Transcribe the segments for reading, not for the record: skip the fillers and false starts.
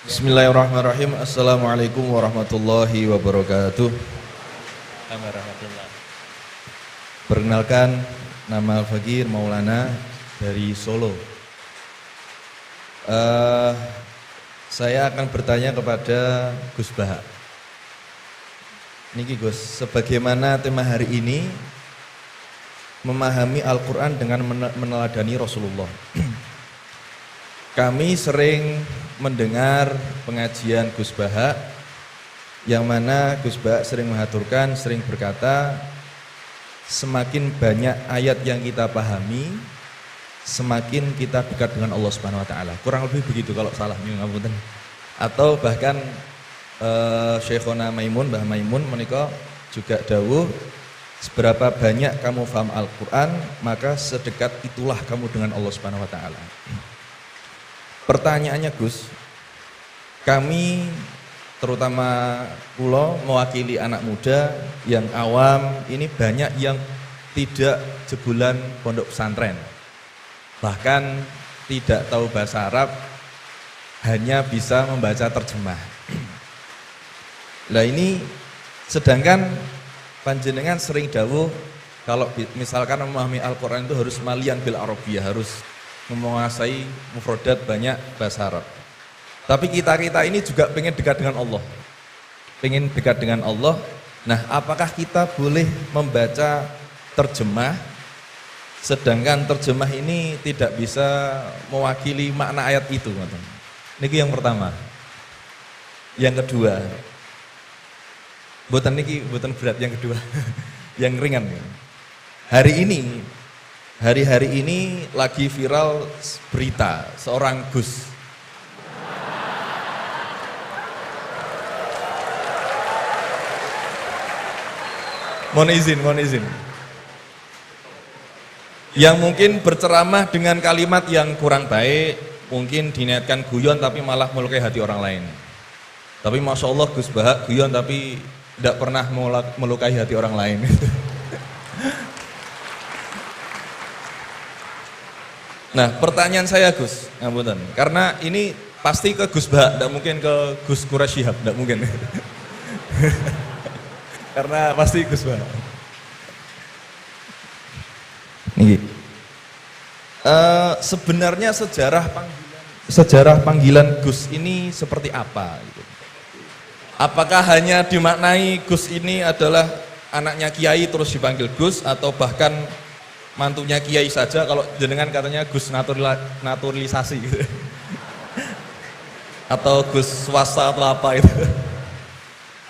Bismillahirrahmanirrahim. Assalamualaikum warahmatullahi wabarakatuh. Warahmatullahi. Perkenalkan, nama Al-Fakir Maulana dari Solo. Saya akan bertanya kepada Gus Baha. Niki Gus, sebagaimana tema hari ini memahami Al-Quran dengan meneladani Rasulullah. Kami sering mendengar pengajian Gus Baha, yang mana Gus Baha sering mengaturkan, sering berkata, semakin banyak ayat yang kita pahami, semakin kita dekat dengan Allah Subhanahu Wa Taala. Kurang lebih begitu kalau salah, ngapunten. Atau bahkan Syekhona Maimun, Mbah Maimun menika juga dawuh, seberapa banyak kamu paham Al-Quran, maka sedekat itulah kamu dengan Allah Subhanahu Wa Taala. Pertanyaannya Gus, kami terutama pulau mewakili anak muda yang awam ini banyak yang tidak jebulan pondok pesantren, bahkan tidak tahu bahasa Arab, hanya bisa membaca terjemah. Nah ini sedangkan panjenengan sering dawuh kalau misalkan memahami Al-Quran itu harus malian bil Arabiyah, harus menguasai mufrodat banyak bahasa Arab. Tapi kita ini juga pengen dekat dengan Allah, pengen dekat dengan Allah. Nah, apakah kita boleh membaca terjemah, sedangkan terjemah ini tidak bisa mewakili makna ayat itu? Niki yang pertama. Yang kedua, buatan berat yang kedua, yang ringan. Hari-hari ini lagi viral berita seorang Gus. Mohon izin. Yang mungkin berceramah dengan kalimat yang kurang baik, mungkin diniatkan guyon tapi malah melukai hati orang lain. Tapi Masya Allah Gus Baha guyon tapi tidak pernah melukai hati orang lain. Nah, pertanyaan saya Gus, ngapunten, karena ini pasti ke Gus Baha, tidak mungkin ke Gus Quraisy Shihab, tidak mungkin. Karena pasti Gus Baha. Sebenarnya sejarah panggilan Gus ini seperti apa? Gitu. Apakah hanya dimaknai Gus ini adalah anaknya Kiai terus dipanggil Gus, atau bahkan mantunya Kiai saja, kalau jenengan katanya Gus naturalisasi gitu. Atau Gus swasta atau apa itu.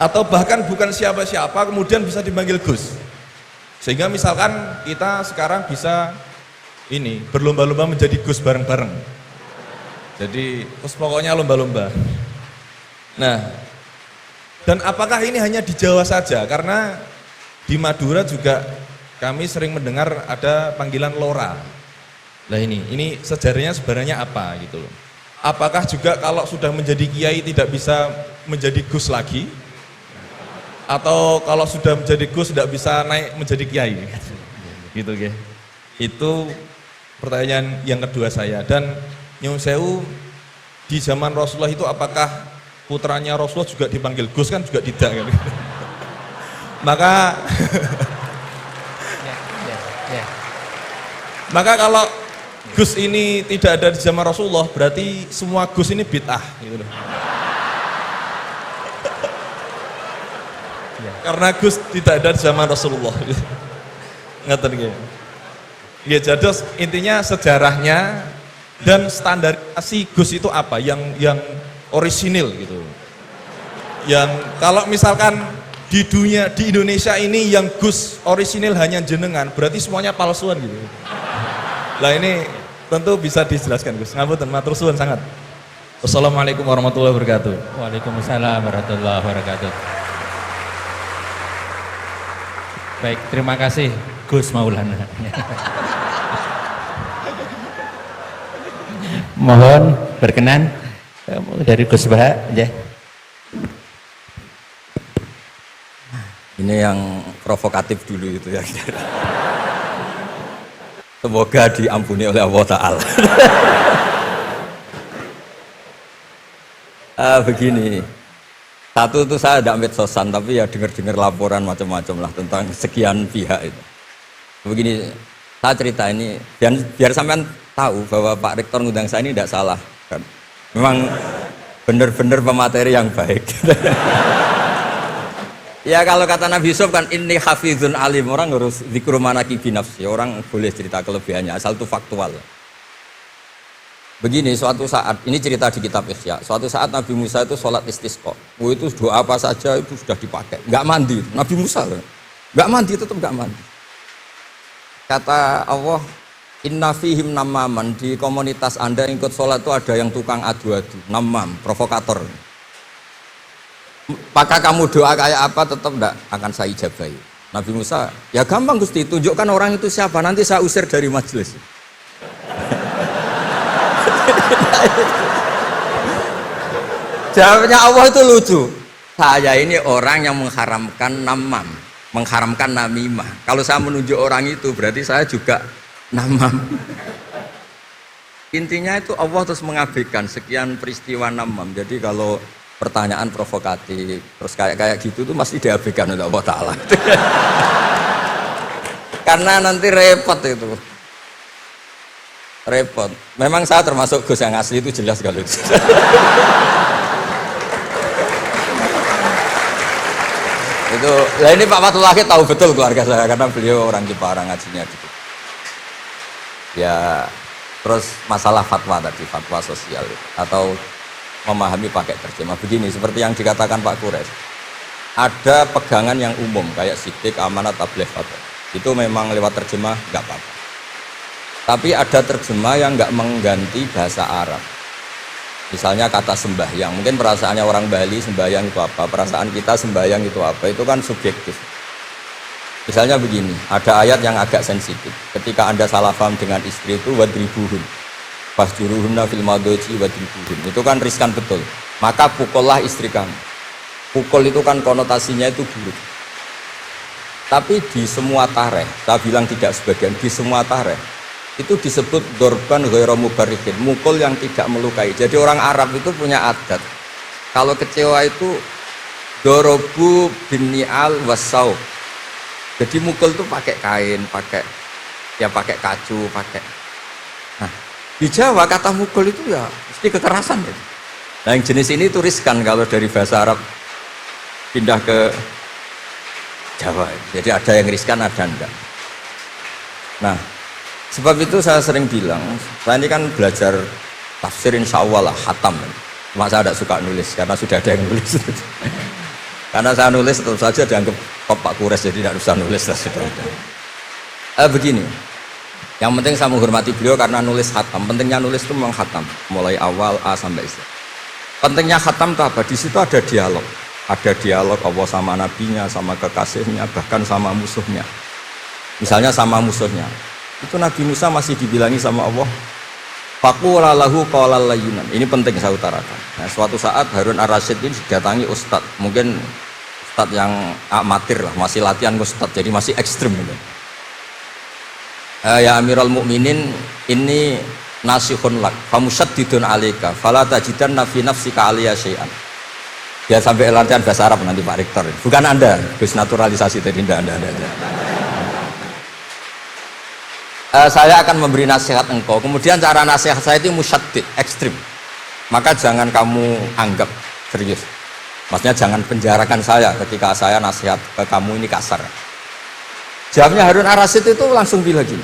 Atau bahkan bukan siapa-siapa kemudian bisa dipanggil Gus. Sehingga misalkan kita sekarang bisa ini berlomba-lomba menjadi Gus bareng-bareng. Jadi pokoknya lomba-lomba. Nah, dan apakah ini hanya di Jawa saja? Karena di Madura juga kami sering mendengar ada panggilan Lora. Nah ini sejarahnya sebenarnya apa gitu loh. Apakah juga kalau sudah menjadi kiai tidak bisa menjadi Gus lagi? Atau kalau sudah menjadi Gus tidak bisa naik menjadi kiai? Gitu ya. Itu pertanyaan yang kedua saya. Dan Nyun Sewu, di zaman Rasulullah itu apakah putranya Rasulullah juga dipanggil Gus? Kan juga tidak kan? Maka kalau Gus ini tidak ada di zaman Rasulullah, berarti semua Gus ini bid'ah gitu loh. Karena Gus tidak ada di zaman Rasulullah. Ngerti nggih? Ya, jadi intinya sejarahnya dan standarisasi Gus itu apa yang orisinil gitu. Yang kalau misalkan di Indonesia ini yang Gus orisinil hanya jenengan, berarti semuanya palsuan gitu. Lah ini tentu bisa dijelaskan Gus. Ngapunten, matur suwun sangat. Wassalamualaikum warahmatullahi wabarakatuh. Waalaikumsalam warahmatullahi wabarakatuh. Baik, terima kasih Gus Maulana. Mohon berkenan dari Gus Baha ya. Ini yang provokatif dulu itu ya. Semoga diampuni oleh Allah Ta'ala. Begini, satu itu saya tidak medsosan, tapi ya dengar-dengar laporan macam-macam lah tentang sekian pihak itu. Begini, saya cerita ini biar sampean tahu bahwa Pak Rektor ngundang saya ini tidak salah kan. Memang benar-benar pemateri yang baik. Ya kalau kata Nabi Yusuf kan ini hafizun alim, orang harus dzikru manaqib nafsi, orang boleh cerita kelebihannya asal itu faktual. Begini, suatu saat, ini cerita di kitab Ihya, suatu saat Nabi Musa itu sholat istisqa, itu doa apa saja itu sudah dipakai, nggak mandi, Nabi Musa nggak mandi, tetap nggak mandi. Kata Allah, inna fihim namaman, di komunitas anda yang ikut sholat itu ada yang tukang adu-adu, namam, provokator. Maka kamu doa kayak apa tetap enggak akan saya ijabahi. Nabi Musa, ya gampang Gusti, tunjukkan orang itu siapa, nanti saya usir dari majelis. Jawabnya Allah itu lucu. Saya ini orang yang mengharamkan namam, mengharamkan namimah. Kalau saya menunjuk orang itu berarti saya juga namam. Intinya itu Allah terus mengabaikan sekian peristiwa namam. Jadi kalau pertanyaan provokatif terus kayak gitu tuh mesti diabaikan oleh Allah Ta'ala. Karena nanti repot itu. Repot. Memang saya termasuk Gus yang asli itu jelas kalau itu. Itu, nah ini Pak Fathul Wahid tahu betul keluarga saya karena beliau orang Jepara ngajinya gitu. Ya, terus masalah fatwa tadi, fatwa sosial atau memahami pakai terjemah begini seperti yang dikatakan Pak Kures. Ada pegangan yang umum kayak sidik, amanat, tabligh, fatwa. Itu memang lewat terjemah nggak apa-apa. Tapi ada terjemah yang nggak mengganti bahasa Arab. Misalnya kata sembahyang, mungkin perasaannya orang Bali sembahyang itu apa, perasaan kita sembahyang itu apa, itu kan subjektif. Misalnya begini, ada ayat yang agak sensitif. Ketika Anda salah paham dengan istri itu wadribuhun, fasjuruhunna fil madhaji wadribuhun. Itu kan riskan betul. Maka pukullah istri kamu. Pukul itu kan konotasinya itu buruk. Tapi di semua tareh, saya bilang tidak sebagian, di semua tareh itu disebut dorban ghairu mubarrihin, mukul yang tidak melukai. Jadi orang Arab itu punya adat kalau kecewa itu dorobu binial wasau. Jadi mukul itu pakai kain, pakai kacu, pakai. Nah, di Jawa kata mukul itu ya mesti kekerasan ya. Nah, yang jenis ini turiskan kalau dari bahasa Arab pindah ke Jawa. Jadi ada yang riskan, ada enggak. Nah, sebab itu saya sering bilang, saya ini kan belajar tafsir insya Allah lah, khatam. Cuma saya tidak suka nulis, karena sudah ada yang nulis. Karena saya nulis tetap saja dianggap top Pak Kures, jadi tidak usah nulis lah. Begini, yang penting saya menghormati beliau karena nulis khatam. Pentingnya nulis itu memang khatam, mulai awal A sampai Z. Pentingnya khatam itu apa? Di situ ada dialog. Ada dialog Allah sama nabinya, sama kekasihnya, bahkan sama musuhnya. Misalnya sama musuhnya. Itu Nabi Musa masih dibilangi sama Allah faqula lahu qawlan layyinan. Ini penting saya utarakan. Nah, suatu saat Harun Ar-Rasyid ini didatangi ustadz, mungkin ustadz yang amatir lah, masih latihan ustadz, jadi masih ekstrim gitu. Ya Amirul Mukminin, ini nasihun lak famusyaddidun alaika fala tajidanna fi nafsika aliya syai'an. Dia sampai latihan bahasa Arab nanti Pak Rektor. Bukan Anda, Gus naturalisasi tadi Anda. Saya akan memberi nasihat engkau, kemudian cara nasihat saya itu musyaddid, ekstrim, maka jangan kamu anggap serius, maksudnya jangan penjarakan saya ketika saya nasihat ke kamu ini kasar. Jawabnya Harun Ar-Rasyid itu langsung bilang gini,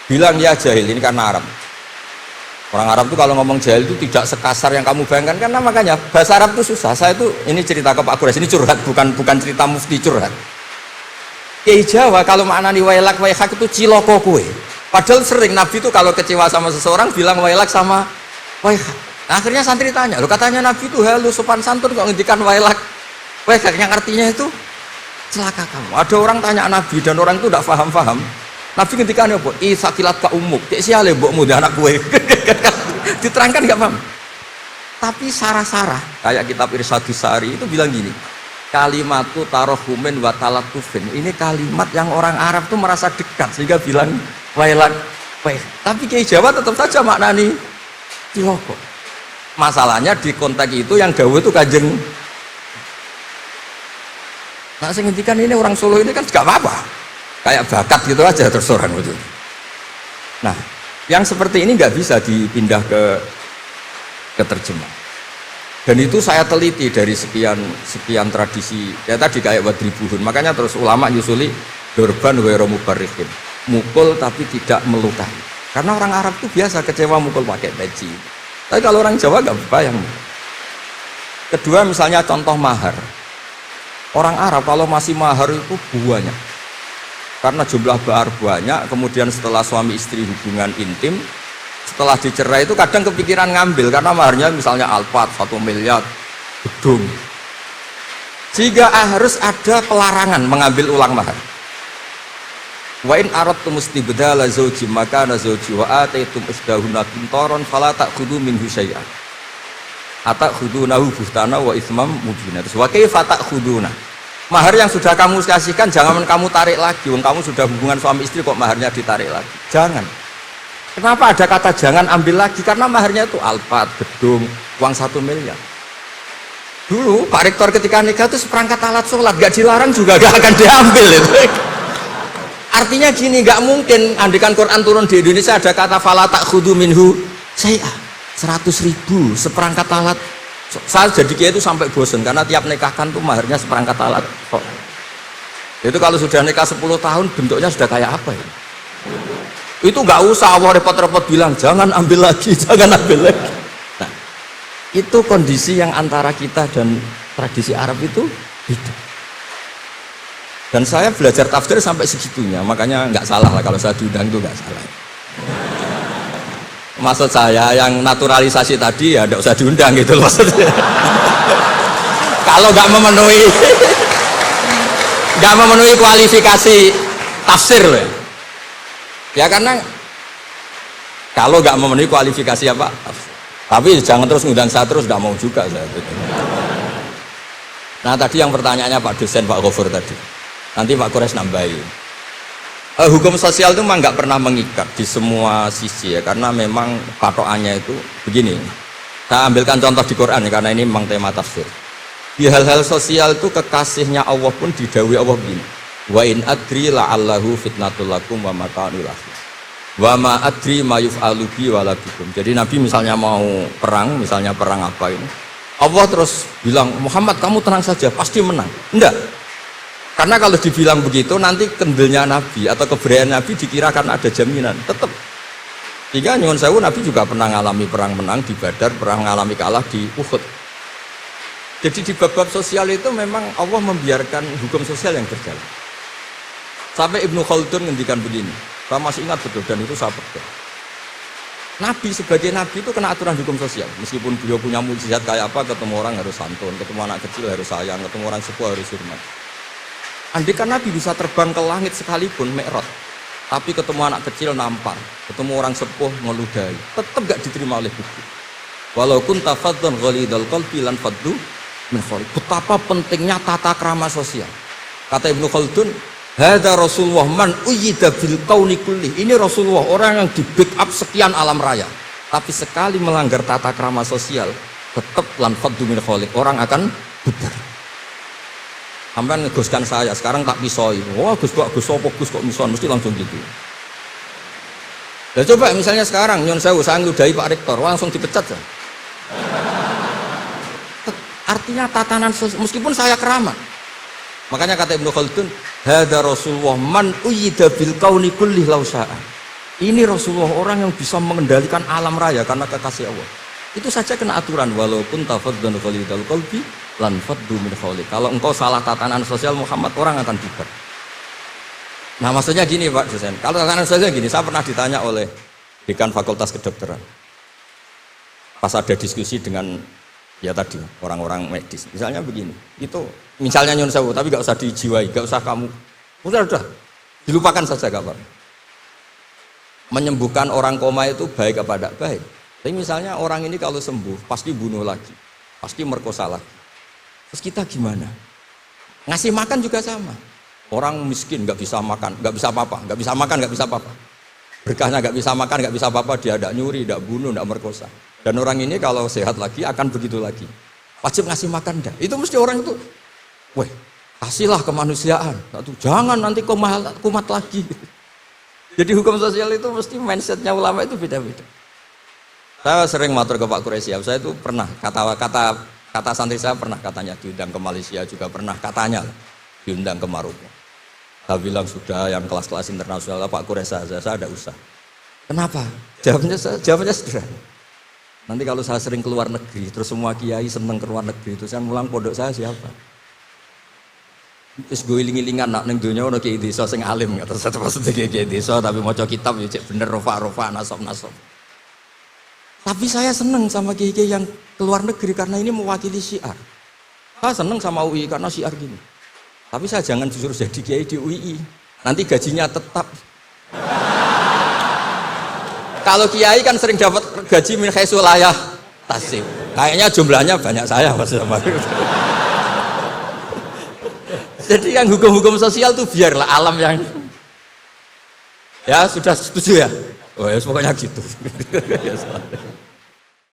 bilang ya jahil, ini karena Arab. Orang Arab itu kalau ngomong jahil itu tidak sekasar yang kamu bayangkan, karena makanya bahasa Arab itu susah. Saya itu ini cerita ke Pak Kures, ini curhat, bukan cerita mufti, curhat. Kiai Jawa kalau maknani wailak waihak itu ciloko kue. Padahal sering Nabi itu kalau kecewa sama seseorang bilang wailak sama waihak. Nah, akhirnya santri tanya, lo katanya Nabi itu halus sopan santun kok ngendikan wailak waihak, yang artinya itu celaka kamu. Ada orang tanya Nabi dan orang itu tidak paham. Nabi ngendikan apa? Sakilat ka umuk. Cek siale mbokmu anak kue. Diterangkan nggak paham. Tapi sarah-sarah kayak kitab Irsyadus Sari itu bilang gini, kalimatu tarohumin wa talatufin, ini kalimat yang orang Arab tuh merasa dekat sehingga bilang wailak. Tapi Kiai Jawa tetap saja maknani ciloko. Masalahnya di konteks itu yang dawuh itu Kanjeng. Nah, saya ngintikan ini orang Solo ini kan gak apa-apa, kayak bakat gitu aja terus orang itu. Nah, yang seperti ini nggak bisa dipindah ke terjemah. Dan itu saya teliti dari sekian tradisi. Ya tadi kayak wadribuhun. Makanya terus ulama nyusuli dorban wa mubarrihin. Mukul tapi tidak melukai. Karena orang Arab itu biasa kecewa mukul pakai peci. Tapi kalau orang Jawa nggak bayang. Kedua misalnya contoh mahar. Orang Arab kalau masih mahar itu banyak. Karena jumlah mahar banyak, kemudian setelah suami istri hubungan intim, setelah dicerai itu kadang kepikiran ngambil karena maharnya misalnya alpat 1 miliar gedung. Sehingga harus ada pelarangan mengambil ulang mahar. Wa in aradtum istibdala zawji makana zawji wa ataitum isdahunna qintaran fala ta'khudhu minhu syai'an. Atakhudunahu buhtana wa itsmam mubina. Wa kaifa ta'khuduna? Mahar yang sudah kamu kasihkan jangan kamu tarik lagi. Wong kamu sudah hubungan suami istri kok maharnya ditarik lagi. Jangan. Kenapa ada kata jangan ambil lagi? Karena maharnya itu alpat, gedung, uang 1 miliar. Dulu Pak Rektor ketika nikah itu seperangkat alat sholat, gak dilarang juga gak akan diambil itu. Artinya gini, gak mungkin andikan Quran turun di Indonesia ada kata fala ta'khudhu minhu syai'an. 100.000 seperangkat alat. Saya jadi kiai itu sampai bosen karena tiap nikahkan tuh maharnya seperangkat alat. Itu kalau sudah nikah 10 tahun bentuknya sudah kayak apa ya? Itu nggak usah Allah repot-repot bilang jangan ambil lagi, jangan ambil lagi. Nah, itu kondisi yang antara kita dan tradisi Arab itu beda. Dan saya belajar tafsir sampai segitunya, makanya nggak salah lah kalau saya diundang itu nggak salah. Maksud saya yang naturalisasi tadi ya tidak usah diundang gitu loh maksudnya. Kalau nggak memenuhi kualifikasi tafsir loh. Ya karena kalau nggak memenuhi kualifikasi apa tafsir. Tapi jangan terus ngundang saya terus, nggak mau juga saya. Nah tadi yang pertanyaannya Pak dosen Pak Gofur tadi. Nanti Pak Kures nambahin. Hukum sosial itu memang nggak pernah mengikat di semua sisi ya, karena memang patokannya itu begini. Saya ambilkan contoh di Quran ya, karena ini memang tema tafsir. Di hal-hal sosial itu kekasihnya Allah pun didhawuhi Allah begini. Wa in adri la'allahu fitnatul lakum wa mata'ul lakum. Wa ma adri ma yuf'alu bi wala bikum. Jadi Nabi misalnya mau perang, misalnya perang apa ini, Allah terus bilang, Muhammad kamu tenang saja, pasti menang. Enggak. Karena kalau dibilang begitu nanti kendilnya Nabi atau keberanian Nabi dikirakan ada jaminan tetap. Sehingga nyuwun sewu Nabi juga pernah mengalami perang menang di Badar, pernah mengalami kalah di Uhud. Jadi di bab-bab sosial itu memang Allah membiarkan hukum sosial yang berjalan. Sampai Ibnu Khaldun ngendikan begini, saya masih ingat betul dan itu saya pegang. Nabi sebagai Nabi itu kena aturan hukum sosial. Meskipun beliau punya mukjizat kayak apa, ketemu orang harus santun, ketemu anak kecil harus sayang, ketemu orang sepuh harus hormat. Andai kan Nabi bisa terbang ke langit sekalipun Mi'raj, tapi ketemu anak kecil nampar, ketemu orang sepuh ngeludahi, tetap gak diterima oleh publik. Walau kunta faddan ghalidhal qalbi lan faddu min hawlik. Betapa pentingnya tata krama sosial. Kata Ibnu Khaldun, hadza Rasulullah man uyyida bil kauni kulli. Ini Rasulullah orang yang di backup sekian alam raya. Tapi sekali melanggar tata krama sosial, tetap lan faddu min hawlik. Orang akan bubar. Sampai ngegoskan saya, sekarang tak pisoi. Wah Gus kok Gus sopo Gus kok mison, mesti langsung gitu. Ya coba misalnya sekarang nyon sewu saya ngeludahi Pak Rektor, langsung dipecat ya. Artinya tatanan sosial, meskipun saya keramat. Makanya kata Ibnu Khaldun, hadza Rasulullah man uyyida bil kauni kulli law syaa. Ini Rasulullah orang yang bisa mengendalikan alam raya karena kekasih Allah. Itu saja kena aturan, walaupun tafaddan ghalidhal qalbi lan faddu min hawlik. Kalau engkau salah tatanan sosial Muhammad, orang akan bubar. Nah maksudnya gini Pak dosen, kalau tatanan sosial gini, saya pernah ditanya oleh dekan Fakultas Kedokteran pas ada diskusi dengan ya tadi orang-orang medis, misalnya begini, itu misalnya nyun sewu tapi gak usah dijiwai, gak usah kamu udah dilupakan saja kabar. Menyembuhkan orang koma itu baik apa tidak baik? Tapi misalnya orang ini kalau sembuh pasti bunuh lagi, pasti merkosa lagi. Terus kita gimana? Ngasih makan juga sama. Orang miskin nggak bisa makan, nggak bisa apa-apa, nggak bisa makan, nggak bisa apa-apa. Berkahnya nggak bisa makan, nggak bisa apa-apa, dia tidak nyuri, tidak bunuh, tidak merkosa. Dan orang ini kalau sehat lagi akan begitu lagi. Wajib ngasih makan dah. Itu mesti orang itu, weh, kasihlah kemanusiaan. Jangan nanti kumat lagi. Jadi hukum sosial itu mesti mindsetnya ulama itu beda-beda. Saya sering matur ke Pak Quraisy, saya itu pernah kata santri saya pernah katanya diundang ke Malaysia, juga pernah katanya diundang ke Maroko. Saya bilang sudah yang kelas-kelas internasional Pak Quraisy saya ada usaha. Kenapa? Jawabannya sederhana. Nanti kalau saya sering keluar negeri, terus semua kiai seneng keluar negeri, terus saya mulang pondok saya siapa? Terus gue iling-ilingan nak neng dunia ono kiai desa sing alim, kata saya maksudnya kiai desa tapi maca kitab ya cek bener rofa nasab. Tapi saya seneng sama kiai yang keluar negeri karena ini mewakili syiar. Saya seneng sama UI karena syiar gini. Tapi saya jangan disuruh jadi kiai di UI. Nanti gajinya tetap. Kalau kiai kan sering dapat gaji min khaisul layah tasib. Kayaknya jumlahnya banyak saya maksudnya. Jadi yang hukum-hukum sosial tuh biarlah alam yang. Ya sudah setuju ya. Oh ya pokoknya gitu.